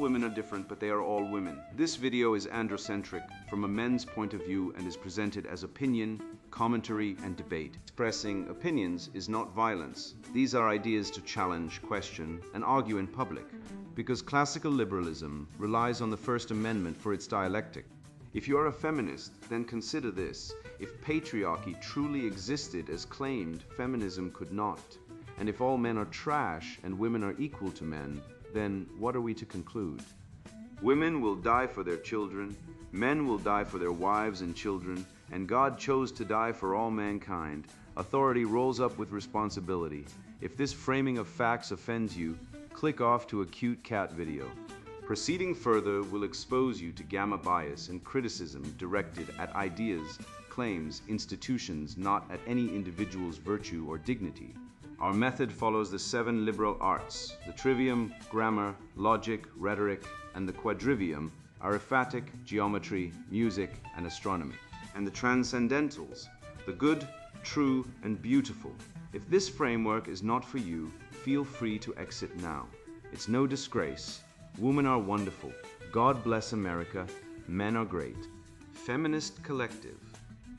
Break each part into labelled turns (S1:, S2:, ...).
S1: women are different, but they are all women. This video is androcentric from a men's point of view and is presented as opinion, commentary, and debate. Expressing opinions is not violence. These are ideas to challenge, question, and argue in public, because classical liberalism relies on the First Amendment for its dialectic. If you are a feminist, then consider this. If patriarchy truly existed as claimed, feminism could not. And if all men are trash and women are equal to men, then what are we to conclude? Women will die for their children, men will die for their wives and children, and God chose to die for all mankind. Authority rolls up with responsibility. If this framing of facts offends you, click off to a cute cat video. Proceeding further will expose you to gamma bias and criticism directed at ideas, claims, institutions, not at any individual's virtue or dignity. Our method follows the 7 liberal arts. The trivium, grammar, logic, rhetoric, and the quadrivium, arithmetic, geometry, music, and astronomy. And the transcendentals, the good, true, and beautiful. If this framework is not for you, feel free to exit now. It's no disgrace. Women are wonderful. God bless America. Men are great. Feminist Collective.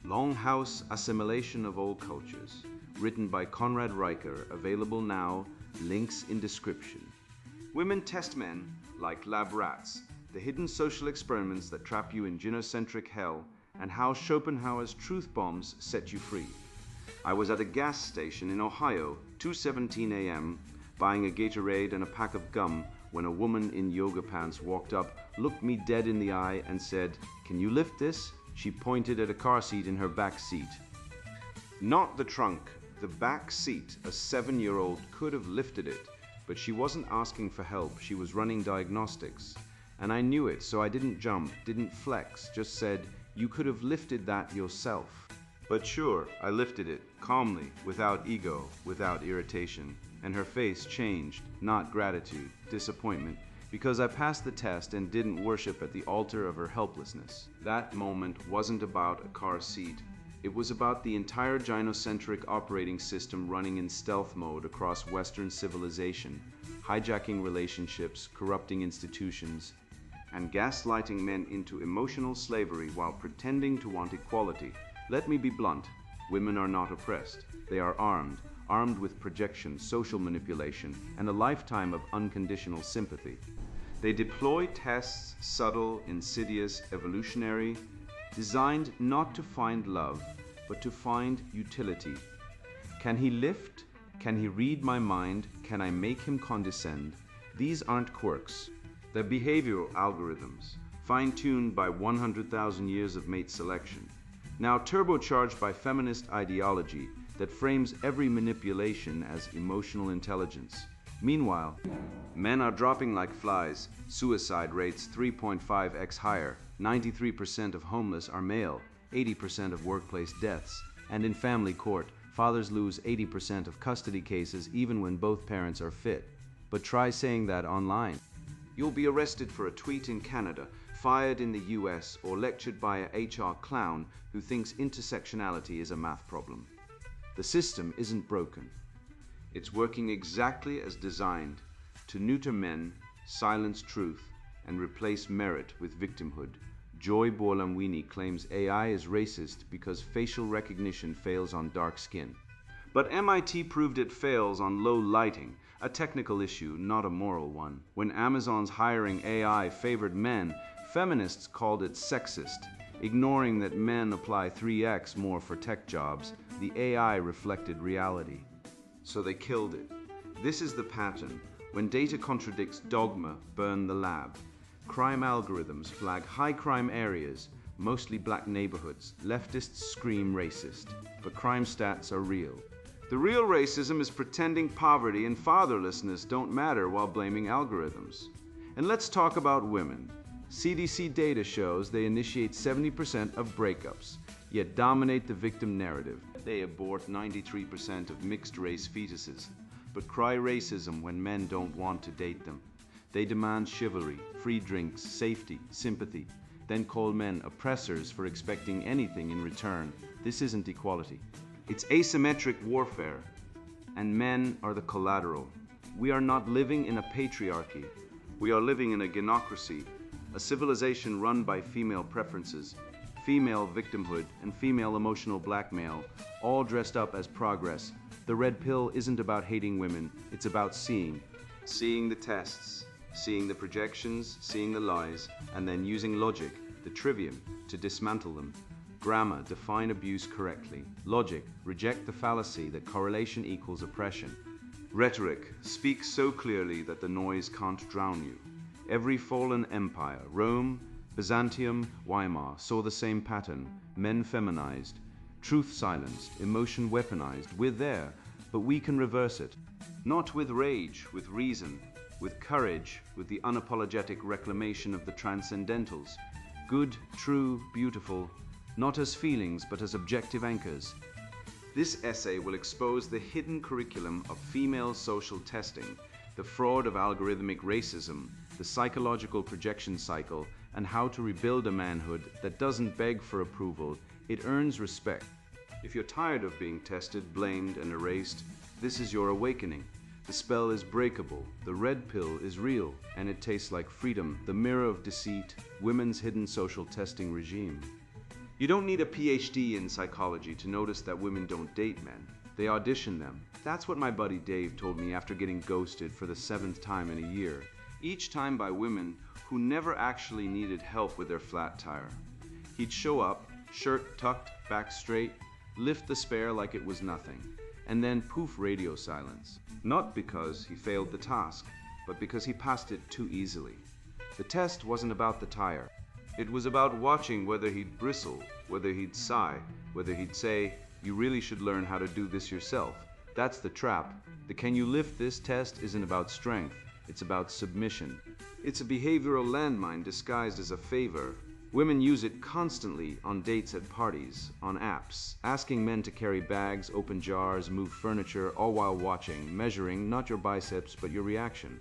S1: Longhouse Assimilation of Old Cultures. Written by Conrad Riker, available now, links in description. Women test men like lab rats, the hidden social experiments that trap you in gynocentric hell, and how Schopenhauer's truth bombs set you free. I was at a gas station in Ohio, 2:17 a.m., buying a Gatorade and a pack of gum when a woman in yoga pants walked up, looked me dead in the eye, and said, "Can you lift this?" She pointed at a car seat in her back seat. Not the trunk. The back seat. A 7-year-old could have lifted it, but she wasn't asking for help. She was running diagnostics. And I knew it, so I didn't jump, didn't flex, just said, "You could have lifted that yourself." But sure, I lifted it, calmly, without ego, without irritation. And her face changed, not gratitude, disappointment, because I passed the test and didn't worship at the altar of her helplessness. That moment wasn't about a car seat. It was about the entire gynocentric operating system running in stealth mode across Western civilization, hijacking relationships, corrupting institutions, and gaslighting men into emotional slavery while pretending to want equality. Let me be blunt. Women are not oppressed. They are armed with projection, social manipulation, and a lifetime of unconditional sympathy. They deploy tests, subtle, insidious, evolutionary, designed not to find love, but to find utility. Can he lift? Can he read my mind? Can I make him condescend? These aren't quirks. They're behavioral algorithms, fine-tuned by 100,000 years of mate selection, now turbocharged by feminist ideology that frames every manipulation as emotional intelligence. Meanwhile, men are dropping like flies, suicide rates 3.5x higher, 93% of homeless are male, 80% of workplace deaths, and in family court, fathers lose 80% of custody cases even when both parents are fit. But try saying that online. You'll be arrested for a tweet in Canada, fired in the US, or lectured by a HR clown who thinks intersectionality is a math problem. The system isn't broken. It's working exactly as designed, to neuter men, silence truth, and replace merit with victimhood. Joy Bolamwini claims AI is racist because facial recognition fails on dark skin. But MIT proved it fails on low lighting, a technical issue, not a moral one. When Amazon's hiring AI favored men, feminists called it sexist, ignoring that men apply 3x more for tech jobs. The AI reflected reality. So they killed it. This is the pattern. When data contradicts dogma, burn the lab. Crime algorithms flag high crime areas, mostly black neighborhoods. Leftists scream racist, but crime stats are real. The real racism is pretending poverty and fatherlessness don't matter while blaming algorithms. And let's talk about women. CDC data shows they initiate 70% of breakups, yet dominate the victim narrative. They abort 93% of mixed-race fetuses, but cry racism when men don't want to date them. They demand chivalry, free drinks, safety, sympathy, then call men oppressors for expecting anything in return. This isn't equality. It's asymmetric warfare, and men are the collateral. We are not living in a patriarchy. We are living in a gynocracy, a civilization run by female preferences, female victimhood, and female emotional blackmail, all dressed up as progress. The red pill isn't about hating women, it's about seeing. Seeing the tests, seeing the projections, seeing the lies, and then using logic, the trivium, to dismantle them. Grammar, define abuse correctly. Logic, reject the fallacy that correlation equals oppression. Rhetoric, speak so clearly that the noise can't drown you. Every fallen empire, Rome, Byzantium, Weimar, saw the same pattern. Men feminized, truth silenced, emotion weaponized. We're there, but we can reverse it. Not with rage, with reason, with courage, with the unapologetic reclamation of the transcendentals. Good, true, beautiful, not as feelings, but as objective anchors. This essay will expose the hidden curriculum of female social testing, the fraud of algorithmic racism, the psychological projection cycle, and how to rebuild a manhood that doesn't beg for approval, it earns respect. If you're tired of being tested, blamed, and erased, this is your awakening. The spell is breakable, the red pill is real, and it tastes like freedom, the mirror of deceit, women's hidden social testing regime. You don't need a PhD in psychology to notice that women don't date men. They audition them. That's what my buddy Dave told me after getting ghosted for the 7th time in a year. Each time by women who never actually needed help with their flat tire. He'd show up, shirt tucked, back straight, lift the spare like it was nothing, and then poof, radio silence. Not because he failed the task, but because he passed it too easily. The test wasn't about the tire. It was about watching whether he'd bristle, whether he'd sigh, whether he'd say, "You really should learn how to do this yourself." That's the trap. The "can you lift this" test isn't about strength, it's about submission. It's a behavioral landmine disguised as a favor. Women use it constantly on dates at parties, on apps, asking men to carry bags, open jars, move furniture, all while watching, measuring not your biceps but your reaction.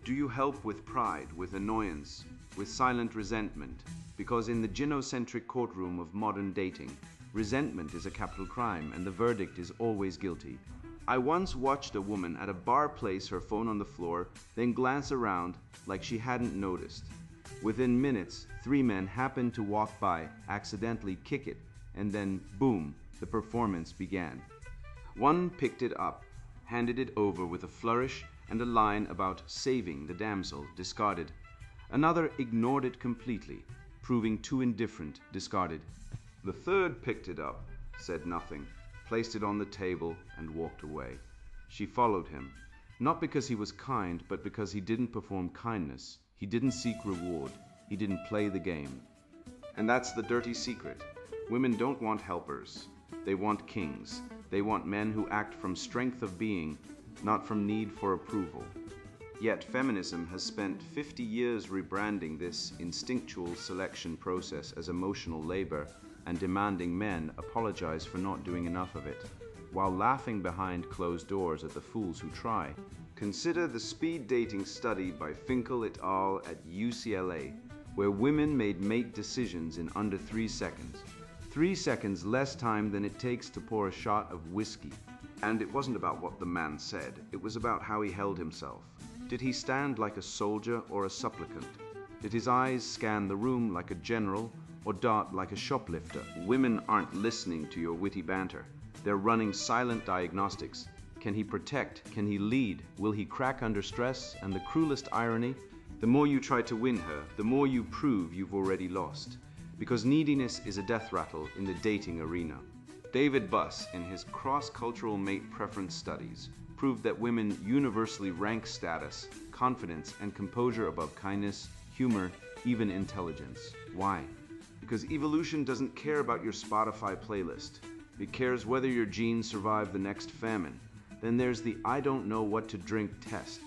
S1: Do you help with pride, with annoyance, with silent resentment? Because in the gynocentric courtroom of modern dating, resentment is a capital crime and the verdict is always guilty. I once watched a woman at a bar place her phone on the floor, then glance around like she hadn't noticed. Within minutes, 3 men happened to walk by, accidentally kick it, and then boom, the performance began. One picked it up, handed it over with a flourish and a line about saving the damsel, discarded. Another ignored it completely, proving too indifferent, discarded. The third picked it up, said nothing, placed it on the table, and walked away. She followed him, not because he was kind, but because he didn't perform kindness. He didn't seek reward. He didn't play the game. And that's the dirty secret. Women don't want helpers. They want kings. They want men who act from strength of being, not from need for approval. Yet feminism has spent 50 years rebranding this instinctual selection process as emotional labor and demanding men apologize for not doing enough of it, while laughing behind closed doors at the fools who try. Consider the speed dating study by Finkel et al. At UCLA, where women made mate decisions in under 3 seconds. 3 seconds less time than it takes to pour a shot of whiskey. And it wasn't about what the man said, it was about how he held himself. Did he stand like a soldier or a supplicant? Did his eyes scan the room like a general or dart like a shoplifter? Women aren't listening to your witty banter. They're running silent diagnostics. Can he protect? Can he lead? Will he crack under stress? And the cruelest irony, the more you try to win her, the more you prove you've already lost. Because neediness is a death rattle in the dating arena. David Buss, in his cross-cultural mate preference studies, proved that women universally rank status, confidence, and composure above kindness, humor, even intelligence. Why? Because evolution doesn't care about your Spotify playlist. It cares whether your genes survive the next famine. Then there's the "I don't know what to drink" test,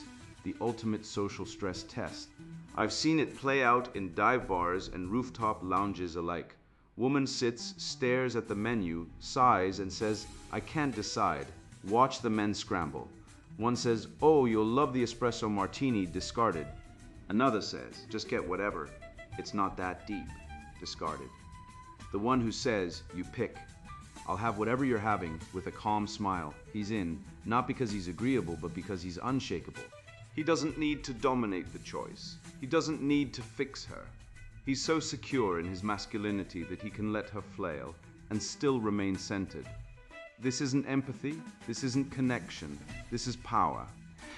S1: the ultimate social stress test. I've seen it play out in dive bars and rooftop lounges alike. Woman sits, stares at the menu, sighs, and says, "I can't decide." Watch the men scramble. One says, "Oh, you'll love the espresso martini," discarded. Another says, "Just get whatever. It's not that deep," discarded. The one who says, "You pick. I'll have whatever you're having," with a calm smile. He's in, not because he's agreeable, but because he's unshakable. He doesn't need to dominate the choice. He doesn't need to fix her. He's so secure in his masculinity that he can let her flail and still remain centered. This isn't empathy, this isn't connection, this is power.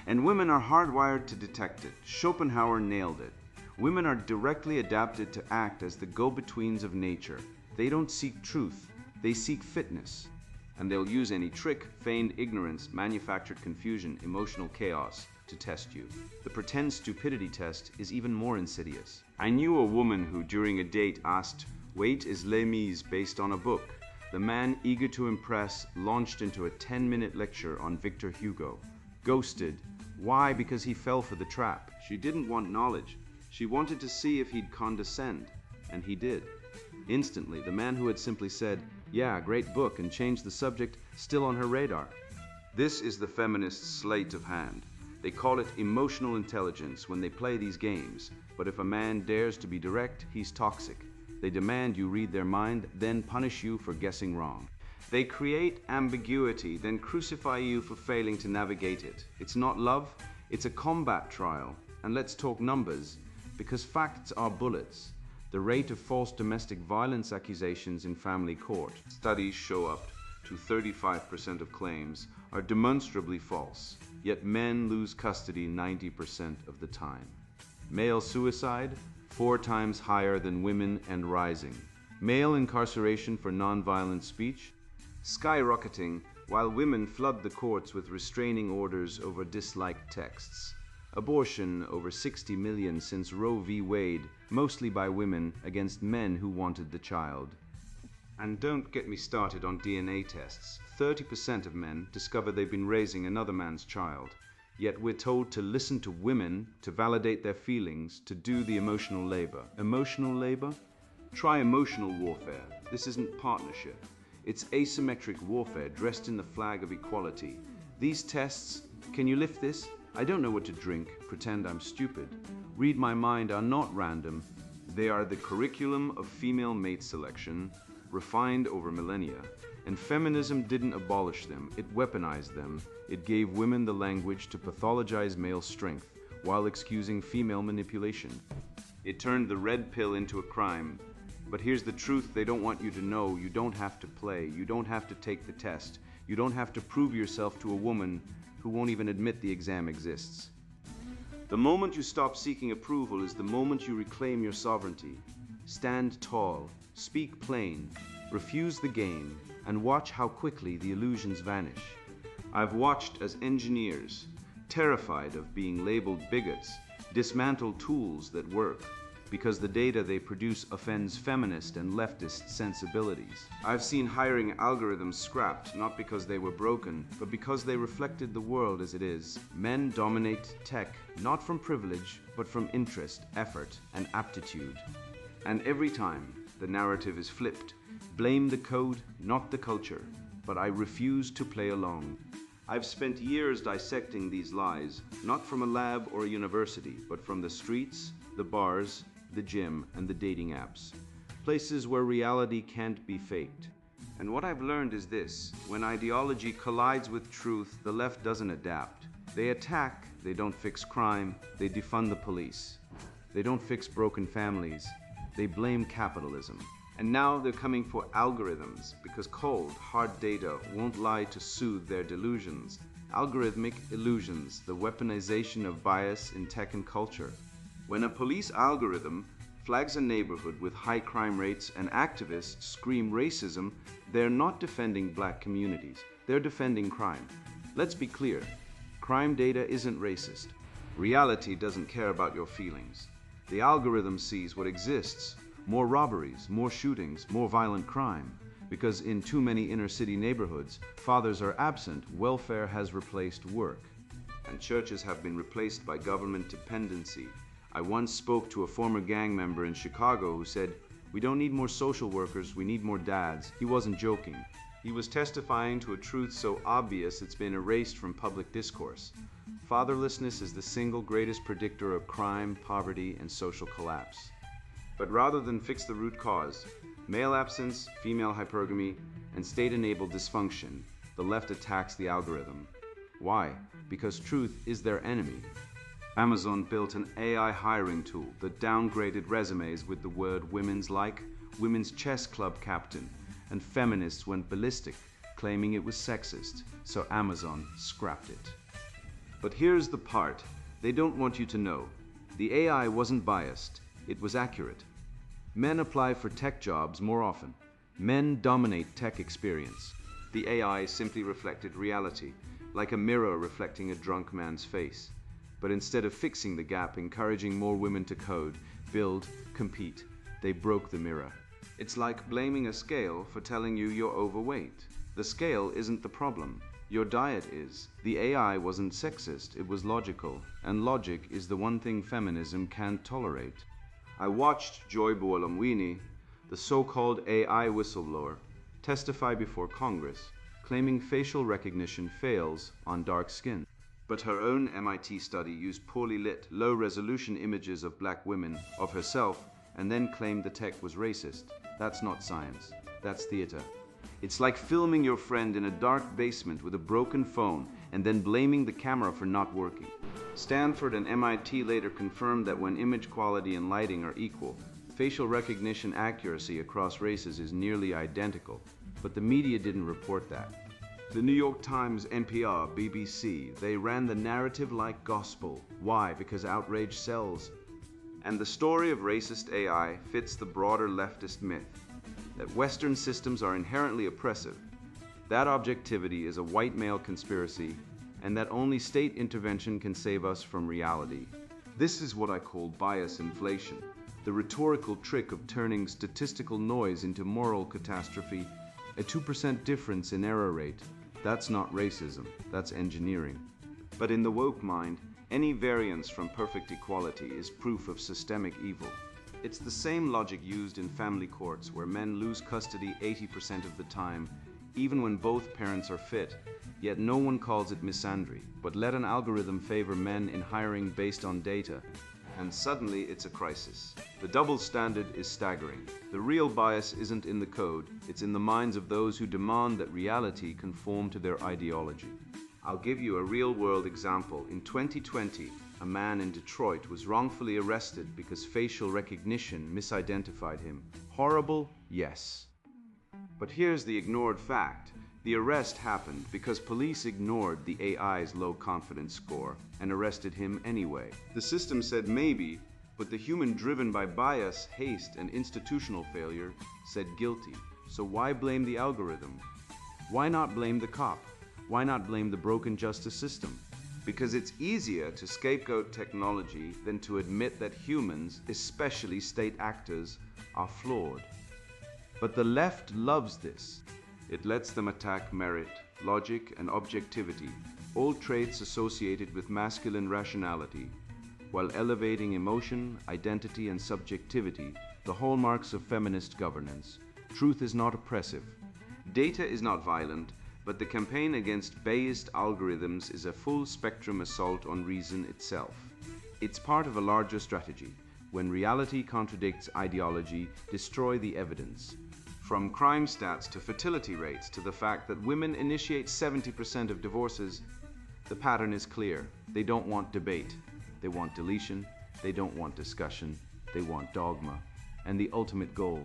S1: And women are hardwired to detect it. Schopenhauer nailed it. Women are directly adapted to act as the go-betweens of nature. They don't seek truth, they seek fitness. And they'll use any trick, feigned ignorance, manufactured confusion, emotional chaos to test you. The pretend stupidity test is even more insidious. I knew a woman who, during a date, asked, "Wait, is Les Mis based on a book?" The man, eager to impress, launched into a 10-minute lecture on Victor Hugo. Ghosted. Why? Because he fell for the trap. She didn't want knowledge. She wanted to see if he'd condescend. And he did. Instantly, the man who had simply said, "Yeah, great book," and changed the subject, still on her radar. This is the feminist sleight of hand. They call it emotional intelligence when they play these games. But if a man dares to be direct, he's toxic. They demand you read their mind, then punish you for guessing wrong. They create ambiguity, then crucify you for failing to navigate it. It's not love, it's a combat trial. And let's talk numbers, because facts are bullets. The rate of false domestic violence accusations in family court, studies show up to 35% of claims, are demonstrably false, yet men lose custody 90% of the time. Male suicide, 4 times higher than women and rising. Male incarceration for nonviolent speech, skyrocketing while women flood the courts with restraining orders over disliked texts. Abortion, over 60 million since Roe v. Wade, mostly by women against men who wanted the child. And don't get me started on DNA tests. 30% of men discover they've been raising another man's child. Yet we're told to listen to women, to validate their feelings, to do the emotional labor. Emotional labor? Try emotional warfare. This isn't partnership. It's asymmetric warfare dressed in the flag of equality. These tests, can you lift this? I don't know what to drink, pretend I'm stupid. Read my mind are not random. They are the curriculum of female mate selection, refined over millennia. And feminism didn't abolish them, it weaponized them. It gave women the language to pathologize male strength while excusing female manipulation. It turned the red pill into a crime. But here's the truth they don't want you to know. You don't have to play. You don't have to take the test. You don't have to prove yourself to a woman who won't even admit the exam exists. The moment you stop seeking approval is the moment you reclaim your sovereignty. Stand tall, speak plain, refuse the game, and watch how quickly the illusions vanish. I've watched as engineers, terrified of being labeled bigots, dismantle tools that work, because the data they produce offends feminist and leftist sensibilities. I've seen hiring algorithms scrapped, not because they were broken, but because they reflected the world as it is. Men dominate tech, not from privilege, but from interest, effort, and aptitude. And every time, the narrative is flipped. Blame the code, not the culture. But I refuse to play along. I've spent years dissecting these lies, not from a lab or a university, but from the streets, the bars, the gym, and the dating apps. Places where reality can't be faked. And what I've learned is this: when ideology collides with truth, the left doesn't adapt. They attack, they don't fix crime, they defund the police. They don't fix broken families, they blame capitalism. And now they're coming for algorithms, because cold, hard data won't lie to soothe their delusions. Algorithmic illusions, the weaponization of bias in tech and culture. When a police algorithm flags a neighborhood with high crime rates and activists scream racism, they're not defending black communities, they're defending crime. Let's be clear, crime data isn't racist. Reality doesn't care about your feelings. The algorithm sees what exists: more robberies, more shootings, more violent crime. Because in too many inner city neighborhoods, fathers are absent, welfare has replaced work. And churches have been replaced by government dependency. I once spoke to a former gang member in Chicago who said, "We don't need more social workers, we need more dads." He wasn't joking. He was testifying to a truth so obvious it's been erased from public discourse. Fatherlessness is the single greatest predictor of crime, poverty, and social collapse. But rather than fix the root cause, male absence, female hypergamy, and state-enabled dysfunction, the left attacks the algorithm. Why? Because truth is their enemy. Amazon built an AI hiring tool that downgraded resumes with the word women's like women's chess club captain, and feminists went ballistic, claiming it was sexist, so Amazon scrapped it. But here's the part they don't want you to know. The AI wasn't biased, it was accurate. Men apply for tech jobs more often. Men dominate tech experience. The AI simply reflected reality, like a mirror reflecting a drunk man's face. But instead of fixing the gap, encouraging more women to code, build, compete, they broke the mirror. It's like blaming a scale for telling you you're overweight. The scale isn't the problem. Your diet is. The AI wasn't sexist, it was logical. And logic is the one thing feminism can't tolerate. I watched Joy Buolamwini, the so-called AI whistleblower, testify before Congress, claiming facial recognition fails on dark skin. But her own MIT study used poorly lit, low-resolution images of black women, of herself, and then claimed the tech was racist. That's not science. That's theater. It's like filming your friend in a dark basement with a broken phone and then blaming the camera for not working. Stanford and MIT later confirmed that when image quality and lighting are equal, facial recognition accuracy across races is nearly identical, but the media didn't report that. The New York Times, NPR, BBC, they ran the narrative like gospel. Why? Because outrage sells. And the story of racist AI fits the broader leftist myth that Western systems are inherently oppressive, that objectivity is a white male conspiracy, and that only state intervention can save us from reality. This is what I call bias inflation, the rhetorical trick of turning statistical noise into moral catastrophe. A 2% difference in error rate, that's not racism, that's engineering. But in the woke mind, any variance from perfect equality is proof of systemic evil. It's the same logic used in family courts where men lose custody 80% of the time, even when both parents are fit, yet no one calls it misandry, but let an algorithm favor men in hiring based on data, and suddenly it's a crisis. The double standard is staggering. The real bias isn't in the code, it's in the minds of those who demand that reality conform to their ideology. I'll give you a real-world example. In 2020, a man in Detroit was wrongfully arrested because facial recognition misidentified him. Horrible? Yes. But here's the ignored fact. The arrest happened because police ignored the AI's low confidence score and arrested him anyway. The system said maybe, but the human driven by bias, haste, and institutional failure said guilty. So why blame the algorithm? Why not blame the cop? Why not blame the broken justice system? Because it's easier to scapegoat technology than to admit that humans, especially state actors, are flawed. But the left loves this. It lets them attack merit, logic, and objectivity, all traits associated with masculine rationality, while elevating emotion, identity, and subjectivity, the hallmarks of feminist governance. Truth is not oppressive. Data is not violent, but the campaign against Bayesian algorithms is a full-spectrum assault on reason itself. It's part of a larger strategy. When reality contradicts ideology, destroy the evidence. From crime stats to fertility rates to the fact that women initiate 70% of divorces, the pattern is clear. They don't want debate. They want deletion. They don't want discussion. They want dogma. And the ultimate goal: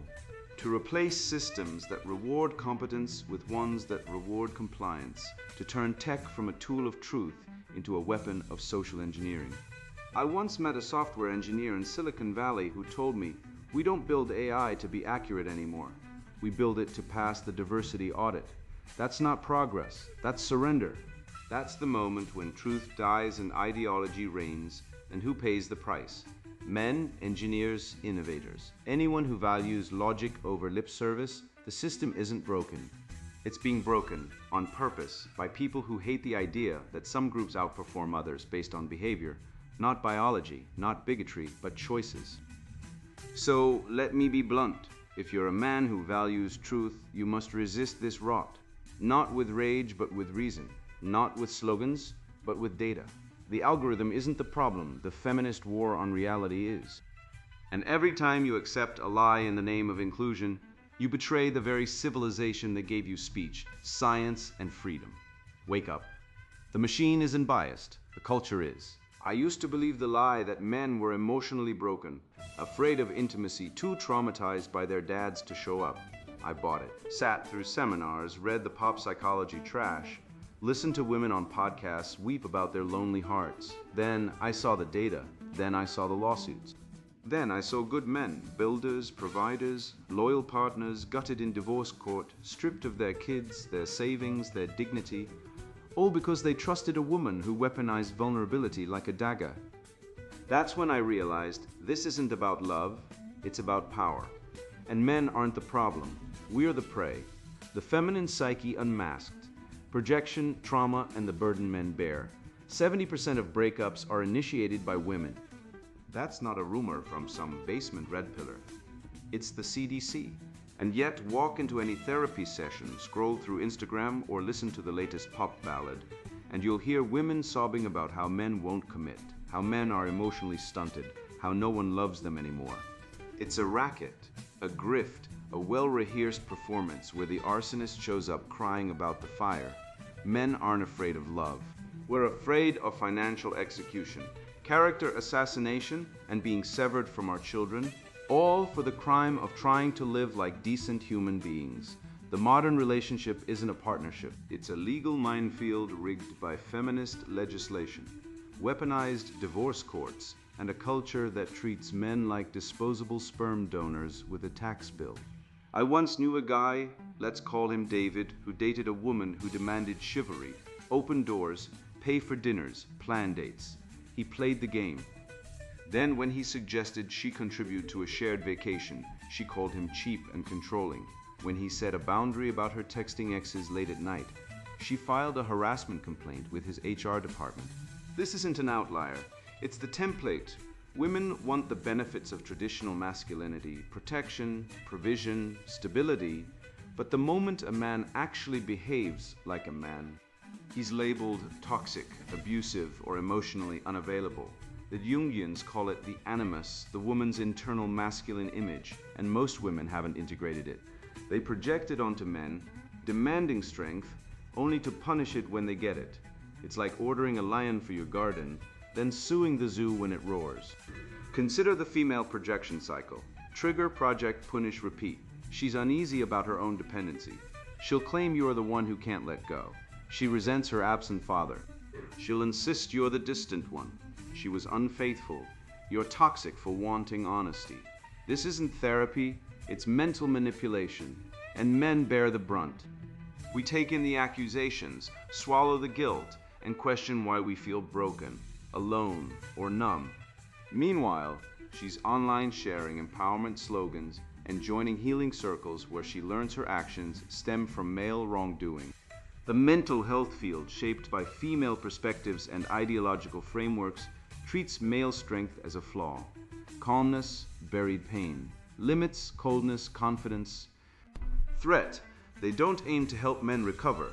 S1: to replace systems that reward competence with ones that reward compliance, to turn tech from a tool of truth into a weapon of social engineering. I once met a software engineer in Silicon Valley who told me, "We don't build AI to be accurate anymore. We build it to pass the diversity audit." That's not progress, that's surrender. That's the moment when truth dies and ideology reigns, and who pays the price? Men, engineers, innovators. Anyone who values logic over lip service. The system isn't broken. It's being broken on purpose by people who hate the idea that some groups outperform others based on behavior, not biology, not bigotry, but choices. So let me be blunt. If you're a man who values truth, you must resist this rot. Not with rage, but with reason. Not with slogans, but with data. The algorithm isn't the problem, the feminist war on reality is. And every time you accept a lie in the name of inclusion, you betray the very civilization that gave you speech, science, and freedom. Wake up. The machine isn't biased, the culture is. I used to believe the lie that men were emotionally broken, afraid of intimacy, too traumatized by their dads to show up. I bought it. Sat through seminars, read the pop psychology trash, listened to women on podcasts weep about their lonely hearts. Then I saw the data. Then I saw the lawsuits. Then I saw good men, builders, providers, loyal partners, gutted in divorce court, stripped of their kids, their savings, their dignity, all because they trusted a woman who weaponized vulnerability like a dagger. That's when I realized this isn't about love, it's about power. And men aren't the problem, we're the prey. The feminine psyche unmasked, projection, trauma, and the burden men bear. 70% of breakups are initiated by women. That's not a rumor from some basement red pillar. It's the CDC. And yet, walk into any therapy session, scroll through Instagram, or listen to the latest pop ballad, and you'll hear women sobbing about how men won't commit, how men are emotionally stunted, how no one loves them anymore. It's a racket, a grift, a well-rehearsed performance where the arsonist shows up crying about the fire. Men aren't afraid of love. We're afraid of financial execution, character assassination, and being severed from our children, all for the crime of trying to live like decent human beings. The modern relationship isn't a partnership. It's a legal minefield rigged by feminist legislation, weaponized divorce courts, and a culture that treats men like disposable sperm donors with a tax bill. I once knew a guy, let's call him David, who dated a woman who demanded chivalry, open doors, pay for dinners, plan dates. He played the game. Then when he suggested she contribute to a shared vacation, she called him cheap and controlling. When he set a boundary about her texting exes late at night, she filed a harassment complaint with his HR department. This isn't an outlier. It's the template. Women want the benefits of traditional masculinity, protection, provision, stability, but the moment a man actually behaves like a man, he's labeled toxic, abusive, or emotionally unavailable. The Jungians call it the animus, the woman's internal masculine image, and most women haven't integrated it. They project it onto men, demanding strength, only to punish it when they get it. It's like ordering a lion for your garden, then suing the zoo when it roars. Consider the female projection cycle. Trigger, project, punish, repeat. She's uneasy about her own dependency. She'll claim you're the one who can't let go. She resents her absent father. She'll insist you're the distant one. She was unfaithful. You're toxic for wanting honesty. This isn't therapy, it's mental manipulation, and men bear the brunt. We take in the accusations, swallow the guilt, and question why we feel broken, alone, or numb. Meanwhile, she's online sharing empowerment slogans and joining healing circles where she learns her actions stem from male wrongdoing. The mental health field, shaped by female perspectives and ideological frameworks, treats male strength as a flaw. Calmness, buried pain. Limits, coldness, confidence. Threat. They don't aim to help men recover.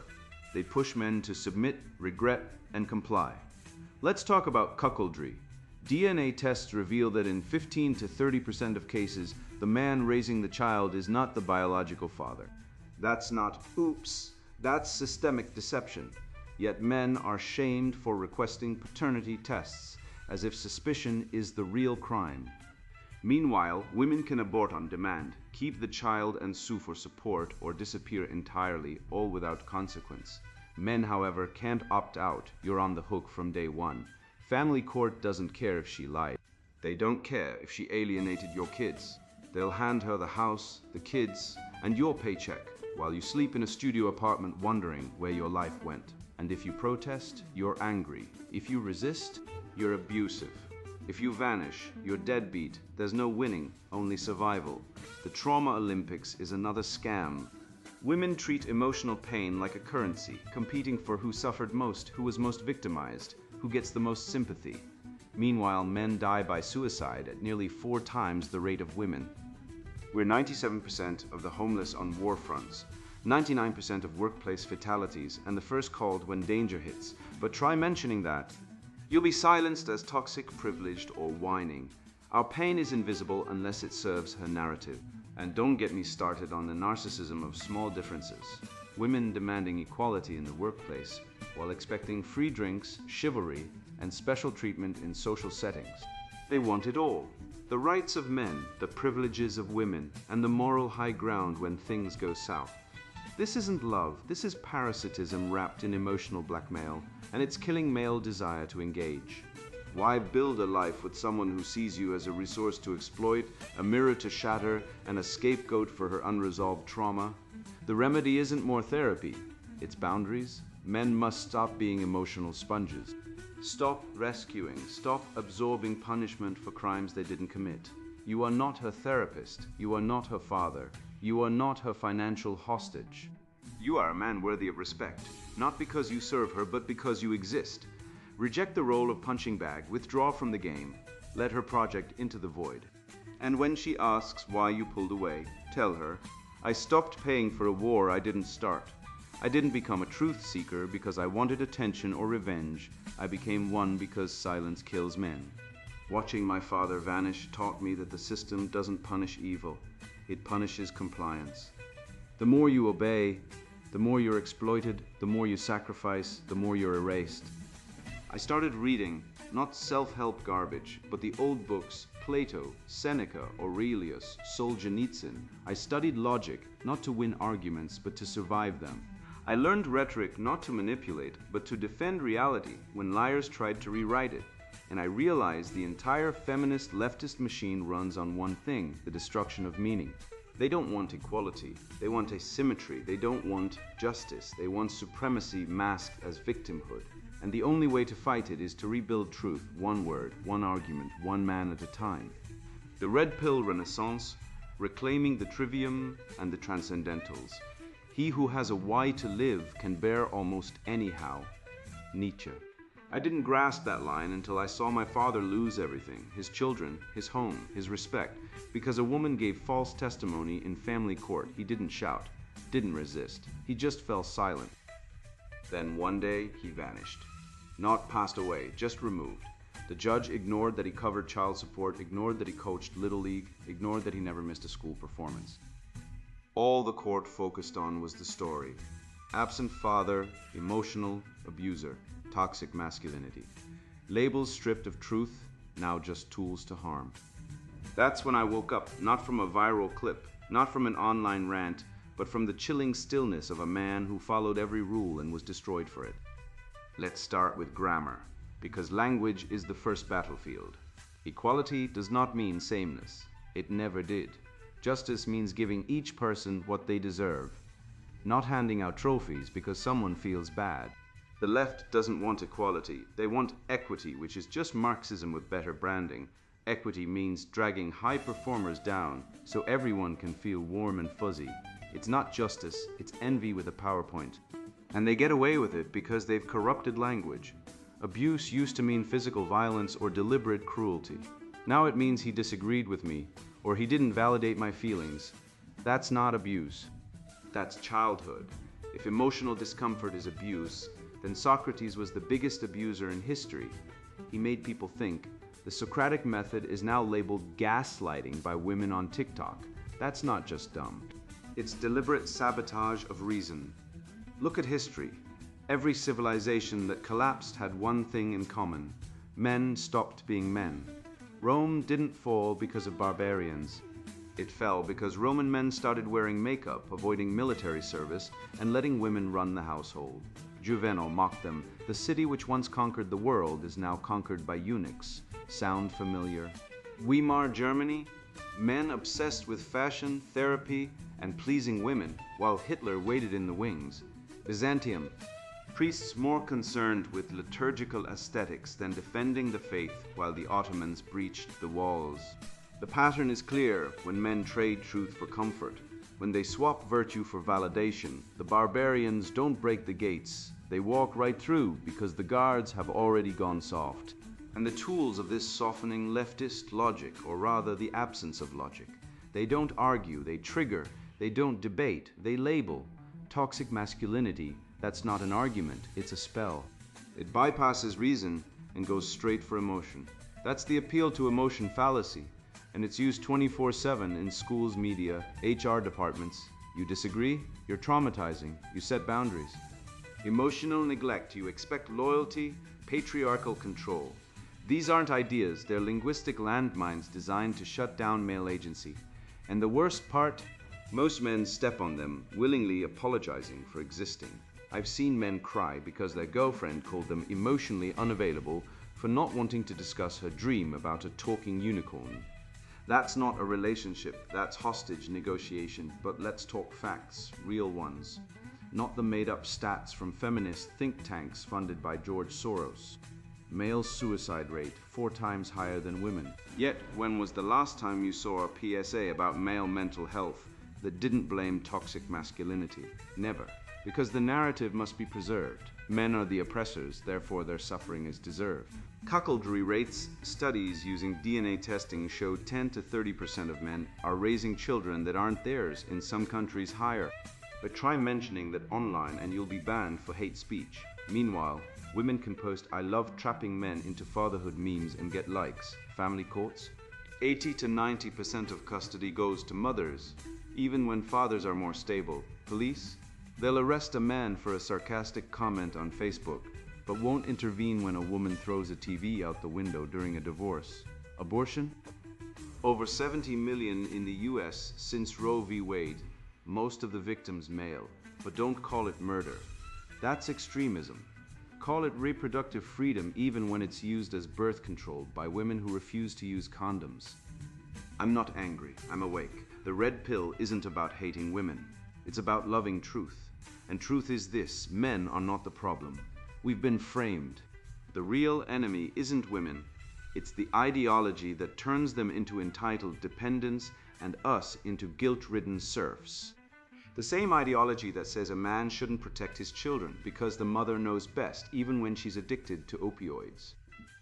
S1: They push men to submit, regret, and comply. Let's talk about cuckoldry. DNA tests reveal that in 15 to 30% of cases, the man raising the child is not the biological father. That's not oops, that's systemic deception. Yet men are shamed for requesting paternity tests, as if suspicion is the real crime. Meanwhile, women can abort on demand, keep the child and sue for support, or disappear entirely, all without consequence. Men, however, can't opt out. You're on the hook from day one. Family court doesn't care if she lied. They don't care if she alienated your kids. They'll hand her the house, the kids, and your paycheck, while you sleep in a studio apartment wondering where your life went. And if you protest, you're angry. If you resist, you're abusive. If you vanish, you're deadbeat. There's no winning, only survival. The Trauma Olympics is another scam. Women treat emotional pain like a currency, competing for who suffered most, who was most victimized, who gets the most sympathy. Meanwhile, men die by suicide at nearly 4 times the rate of women. We're 97% of the homeless on war fronts, 99% of workplace fatalities, and the first called when danger hits. But try mentioning that. You'll be silenced as toxic, privileged, or whining. Our pain is invisible unless it serves her narrative. And don't get me started on the narcissism of small differences. Women demanding equality in the workplace while expecting free drinks, chivalry, and special treatment in social settings. They want it all. The rights of men, the privileges of women, and the moral high ground when things go south. This isn't love, this is parasitism wrapped in emotional blackmail, and it's killing male desire to engage. Why build a life with someone who sees you as a resource to exploit, a mirror to shatter, and a scapegoat for her unresolved trauma? The remedy isn't more therapy, it's boundaries. Men must stop being emotional sponges. Stop rescuing, stop absorbing punishment for crimes they didn't commit. You are not her therapist, you are not her father, you are not her financial hostage. You are a man worthy of respect, not because you serve her, but because you exist. Reject the role of punching bag, withdraw from the game, let her project into the void. And when she asks why you pulled away, tell her, I stopped paying for a war I didn't start. I didn't become a truth seeker because I wanted attention or revenge. I became one because silence kills men. Watching my father vanish taught me that the system doesn't punish evil, it punishes compliance. The more you obey, the more you're exploited, the more you sacrifice, the more you're erased. I started reading, not self-help garbage, but the old books, Plato, Seneca, Aurelius, Solzhenitsyn. I studied logic, not to win arguments, but to survive them. I learned rhetoric not to manipulate, but to defend reality when liars tried to rewrite it. And I realized the entire feminist leftist machine runs on one thing, the destruction of meaning. They don't want equality, they want asymmetry, they don't want justice, they want supremacy masked as victimhood. And the only way to fight it is to rebuild truth, one word, one argument, one man at a time. The red pill renaissance, reclaiming the trivium and the transcendentals. He who has a why to live can bear almost anyhow. Nietzsche. I didn't grasp that line until I saw my father lose everything, his children, his home, his respect, because a woman gave false testimony in family court. He didn't shout, didn't resist, he just fell silent. Then one day he vanished. Not passed away, just removed. The judge ignored that he covered child support, ignored that he coached Little League, ignored that he never missed a school performance. All the court focused on was the story. Absent father, emotional abuser, toxic masculinity. Labels stripped of truth, now just tools to harm. That's when I woke up, not from a viral clip, not from an online rant, but from the chilling stillness of a man who followed every rule and was destroyed for it. Let's start with grammar, because language is the first battlefield. Equality does not mean sameness. It never did. Justice means giving each person what they deserve, not handing out trophies because someone feels bad. The left doesn't want equality. They want equity, which is just Marxism with better branding. Equity means dragging high performers down so everyone can feel warm and fuzzy. It's not justice, it's envy with a PowerPoint. And they get away with it because they've corrupted language. Abuse used to mean physical violence or deliberate cruelty. Now it means he disagreed with me, or he didn't validate my feelings. That's not abuse. That's childhood. If emotional discomfort is abuse, then Socrates was the biggest abuser in history. He made people think. The Socratic method is now labeled gaslighting by women on TikTok. That's not just dumb. It's deliberate sabotage of reason. Look at history. Every civilization that collapsed had one thing in common. Men stopped being men. Rome didn't fall because of barbarians. It fell because Roman men started wearing makeup, avoiding military service, and letting women run the household. Juvenal mocked them. The city which once conquered the world is now conquered by eunuchs. Sound familiar? Weimar Germany? Men obsessed with fashion, therapy, and pleasing women, while Hitler waited in the wings. Byzantium. Priests more concerned with liturgical aesthetics than defending the faith, while the Ottomans breached the walls. The pattern is clear when men trade truth for comfort. When they swap virtue for validation, the barbarians don't break the gates. They walk right through because the guards have already gone soft. And the tools of this softening leftist logic, or rather the absence of logic. They don't argue, they trigger, they don't debate, they label. Toxic masculinity, that's not an argument, it's a spell. It bypasses reason and goes straight for emotion. That's the appeal to emotion fallacy, and it's used 24/7 in schools, media, HR departments. You disagree? You're traumatizing. You set boundaries. Emotional neglect, you expect loyalty, patriarchal control. These aren't ideas, they're linguistic landmines designed to shut down male agency. And the worst part, most men step on them, willingly apologizing for existing. I've seen men cry because their girlfriend called them emotionally unavailable for not wanting to discuss her dream about a talking unicorn. That's not a relationship, that's hostage negotiation, but let's talk facts, real ones. Not the made-up stats from feminist think tanks funded by George Soros. Male suicide rate 4 times higher than women. Yet, when was the last time you saw a PSA about male mental health that didn't blame toxic masculinity? Never. Because the narrative must be preserved. Men are the oppressors, therefore their suffering is deserved. Cuckoldry rates, studies using DNA testing show 10 to 30% of men are raising children that aren't theirs, in some countries higher. But try mentioning that online and you'll be banned for hate speech. Meanwhile, women can post "I love trapping men into fatherhood" memes and get likes. Family courts? 80 to 90% of custody goes to mothers, even when fathers are more stable. Police? They'll arrest a man for a sarcastic comment on Facebook, but won't intervene when a woman throws a TV out the window during a divorce. Abortion? Over 70 million in the US since Roe v. Wade. Most of the victims male, but don't call it murder. That's extremism. Call it reproductive freedom even when it's used as birth control by women who refuse to use condoms. I'm not angry, I'm awake. The red pill isn't about hating women. It's about loving truth. And truth is this: men are not the problem. We've been framed. The real enemy isn't women. It's the ideology that turns them into entitled dependents and us into guilt-ridden serfs. The same ideology that says a man shouldn't protect his children because the mother knows best, even when she's addicted to opioids.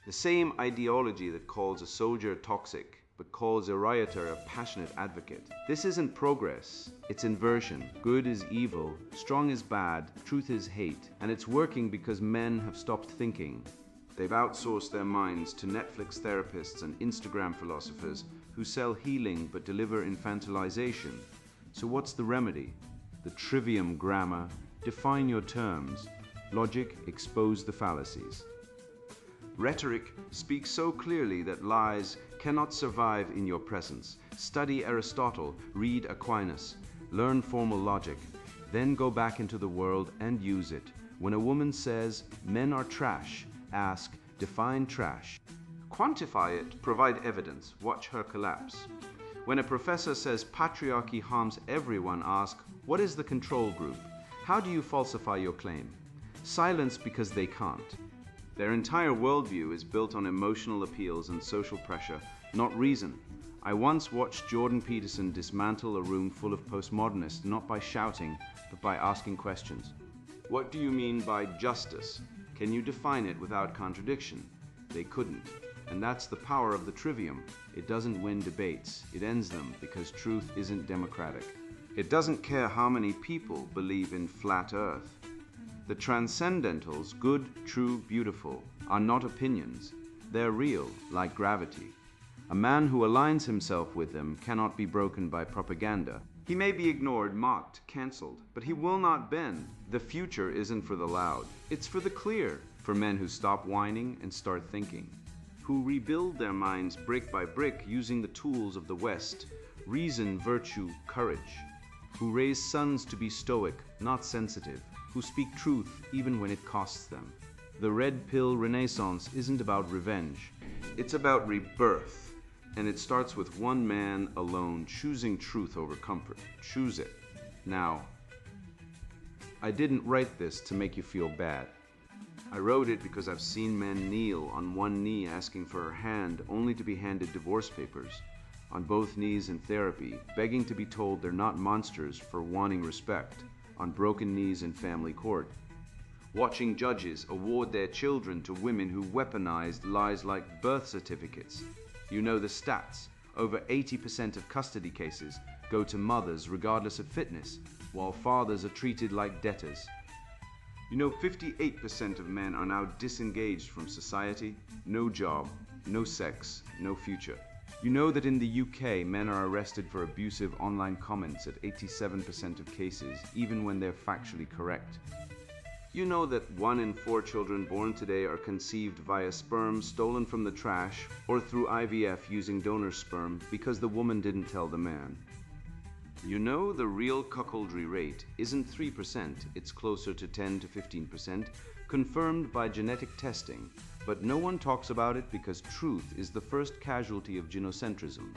S1: The same ideology that calls a soldier toxic, but calls a rioter a passionate advocate. This isn't progress, it's inversion. Good is evil, strong is bad, truth is hate. And it's working because men have stopped thinking. They've outsourced their minds to Netflix therapists and Instagram philosophers who sell healing but deliver infantilization. So what's the remedy? The trivium grammar, define your terms. Logic, expose the fallacies. Rhetoric speaks so clearly that lies cannot survive in your presence. Study Aristotle, read Aquinas, learn formal logic, then go back into the world and use it. When a woman says, "Men are trash," ask, define trash. Quantify it, provide evidence, watch her collapse. When a professor says patriarchy harms everyone, ask, what is the control group? How do you falsify your claim? Silence because they can't. Their entire worldview is built on emotional appeals and social pressure, not reason. I once watched Jordan Peterson dismantle a room full of postmodernists, not by shouting, but by asking questions. What do you mean by justice? Can you define it without contradiction? They couldn't. And that's the power of the trivium. It doesn't win debates, it ends them because truth isn't democratic. It doesn't care how many people believe in flat earth. The transcendentals, good, true, beautiful, are not opinions. They're real, like gravity. A man who aligns himself with them cannot be broken by propaganda. He may be ignored, mocked, cancelled, but he will not bend. The future isn't for the loud. It's for the clear, for men who stop whining and start thinking, who rebuild their minds brick by brick using the tools of the West, reason, virtue, courage, who raise sons to be stoic, not sensitive, who speak truth even when it costs them. The red pill renaissance isn't about revenge. It's about rebirth. And it starts with one man alone choosing truth over comfort. Choose it. Now, I didn't write this to make you feel bad. I wrote it because I've seen men kneel on one knee asking for her hand only to be handed divorce papers, on both knees in therapy, begging to be told they're not monsters for wanting respect, on broken knees in family court, watching judges award their children to women who weaponized lies like birth certificates. You know the stats. Over 80% of custody cases go to mothers regardless of fitness, while fathers are treated like debtors. You know 58% of men are now disengaged from society, no job, no sex, no future. You know that in the UK, men are arrested for abusive online comments at 87% of cases, even when they're factually correct. You know that 1 in 4 children born today are conceived via sperm stolen from the trash or through IVF using donor sperm because the woman didn't tell the man. You know the real cuckoldry rate isn't 3%, it's closer to 10 to 15%, confirmed by genetic testing, but no one talks about it because truth is the first casualty of genocentrism.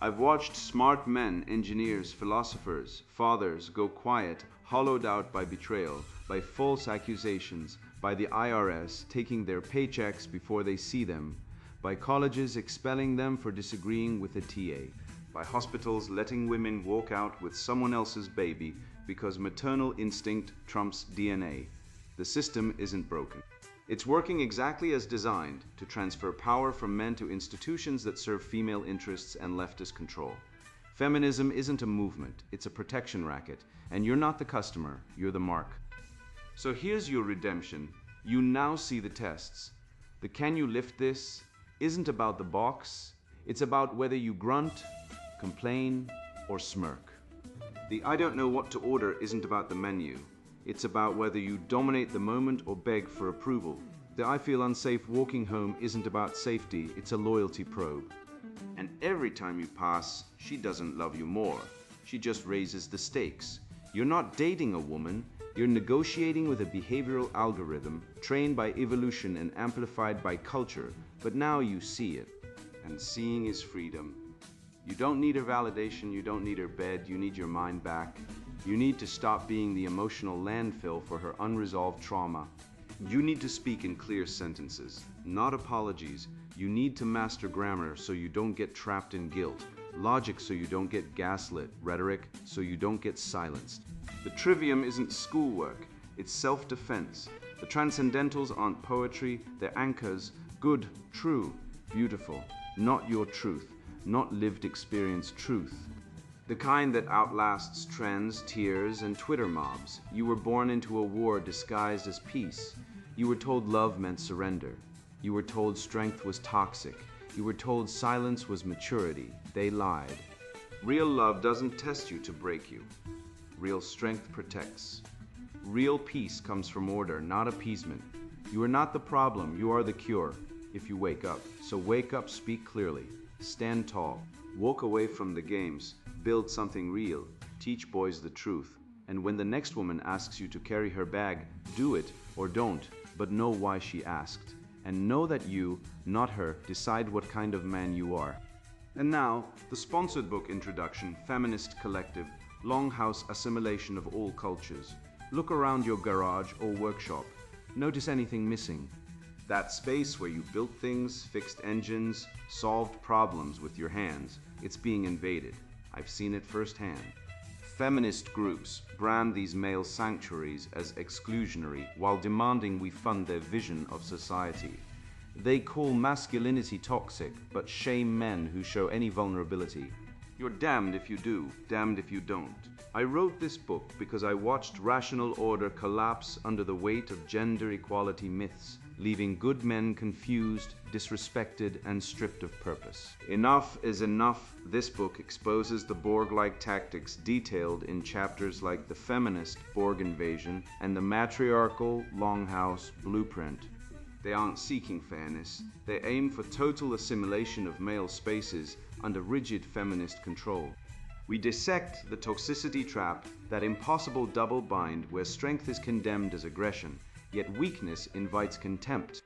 S1: I've watched smart men, engineers, philosophers, fathers go quiet, hollowed out by betrayal, by false accusations, by the IRS taking their paychecks before they see them, by colleges expelling them for disagreeing with a TA, by hospitals letting women walk out with someone else's baby because maternal instinct trumps DNA. The system isn't broken. It's working exactly as designed to transfer power from men to institutions that serve female interests and leftist control. Feminism isn't a movement, it's a protection racket, and you're not the customer, you're the mark. So here's your redemption. You now see the tests. The can you lift this isn't about the box, it's about whether you grunt, complain, or smirk. The I don't know what to order isn't about the menu. It's about whether you dominate the moment or beg for approval. The I feel unsafe walking home isn't about safety, it's a loyalty probe. And every time you pass, she doesn't love you more. She just raises the stakes. You're not dating a woman, you're negotiating with a behavioral algorithm trained by evolution and amplified by culture, but now you see it. And seeing is freedom. You don't need her validation, you don't need her bed, you need your mind back. You need to stop being the emotional landfill for her unresolved trauma. You need to speak in clear sentences, not apologies. You need to master grammar so you don't get trapped in guilt, logic so you don't get gaslit, rhetoric so you don't get silenced. The trivium isn't schoolwork, it's self-defense. The transcendentals aren't poetry, they're anchors, good, true, beautiful, not your truth, not lived experience truth. The kind that outlasts trends, tears, and Twitter mobs. You were born into a war disguised as peace. You were told love meant surrender. You were told strength was toxic. You were told silence was maturity. They lied. Real love doesn't test you to break you. Real strength protects. Real peace comes from order, not appeasement. You are not the problem, you are the cure, if you wake up. So wake up, speak clearly, stand tall, walk away from the games, build something real, teach boys the truth. And when the next woman asks you to carry her bag, do it or don't, but know why she asked. And know that you, not her, decide what kind of man you are. And now, the sponsored book introduction, Feminist Collective, Longhouse Assimilation of All Cultures. Look around your garage or workshop. Notice anything missing. That space where you built things, fixed engines, solved problems with your hands, it's being invaded. I've seen it firsthand. Feminist groups brand these male sanctuaries as exclusionary while demanding we fund their vision of society. They call masculinity toxic, but shame men who show any vulnerability. You're damned if you do, damned if you don't. I wrote this book because I watched rational order collapse under the weight of gender equality myths, leaving good men confused, disrespected, and stripped of purpose. Enough is enough. This book exposes the Borg-like tactics detailed in chapters like the feminist Borg invasion and the matriarchal Longhouse blueprint. They aren't seeking fairness. They aim for total assimilation of male spaces under rigid feminist control. We dissect the toxicity trap, that impossible double bind where strength is condemned as aggression, yet weakness invites contempt.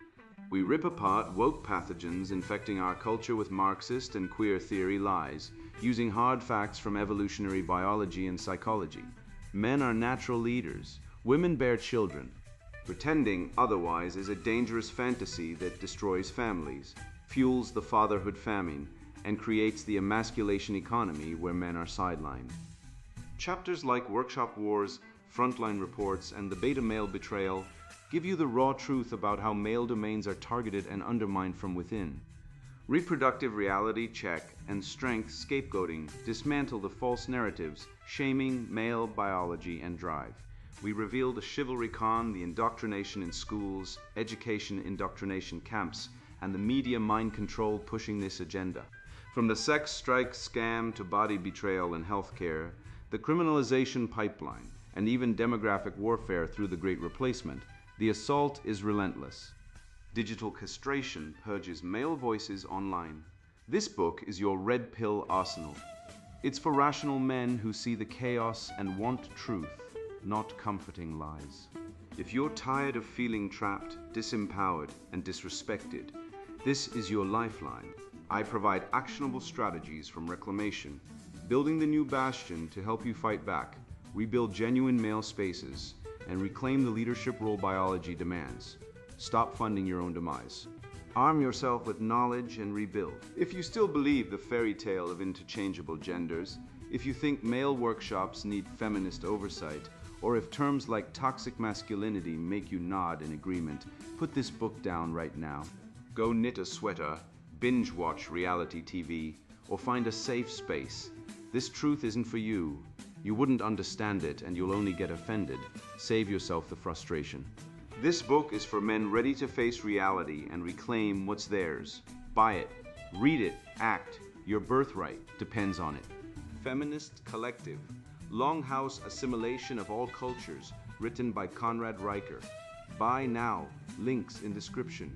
S1: We rip apart woke pathogens infecting our culture with Marxist and queer theory lies, using hard facts from evolutionary biology and psychology. Men are natural leaders. Women bear children. Pretending otherwise is a dangerous fantasy that destroys families, fuels the fatherhood famine, and creates the emasculation economy where men are sidelined. Chapters like Workshop Wars, Frontline Reports, and the Beta Male Betrayal give you the raw truth about how male domains are targeted and undermined from within. Reproductive reality check and strength scapegoating dismantle the false narratives, shaming male biology and drive. We reveal the chivalry con, the indoctrination in schools, education indoctrination camps, and the media mind control pushing this agenda. From the sex strike scam to body betrayal in healthcare, the criminalization pipeline, and even demographic warfare through the Great Replacement, the assault is relentless. Digital castration purges male voices online. This book is your red pill arsenal. It's for rational men who see the chaos and want truth, not comforting lies. If you're tired of feeling trapped, disempowered, and disrespected, this is your lifeline. I provide actionable strategies from reclamation, building the new bastion to help you fight back, rebuild genuine male spaces, and reclaim the leadership role biology demands. Stop funding your own demise. Arm yourself with knowledge and rebuild. If you still believe the fairy tale of interchangeable genders, if you think male workshops need feminist oversight, or if terms like toxic masculinity make you nod in agreement, put this book down right now. Go knit a sweater, binge watch reality TV, or find a safe space. This truth isn't for you. You wouldn't understand it and you'll only get offended. Save yourself the frustration. This book is for men ready to face reality and reclaim what's theirs. Buy it, read it, act. Your birthright depends on it. Feminist Collective, Longhouse Assimilation of All Cultures, written by Conrad Riker. Buy now, links in description.